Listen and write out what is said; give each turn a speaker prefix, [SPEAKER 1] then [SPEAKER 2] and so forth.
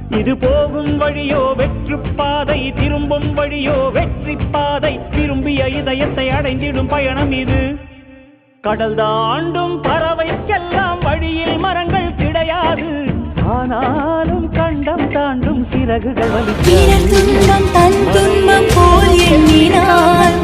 [SPEAKER 1] இது போகும் வழியோ வெற்று பாதை, திரும்பும் வழியோ வெற்றி பாதை. திரும்பிய இதயத்தை அடைந்திடும் பயணம் இது. கடல் தாண்டும் பறவைக்கெல்லாம் வழியில் மரங்கள் கிடையாது. ஆனாலும் கண்டம் தாண்டும் சிறகுகள் வலிக்கும்.
[SPEAKER 2] துன்பம் தன் துன்பம் போல் எண்ணினார்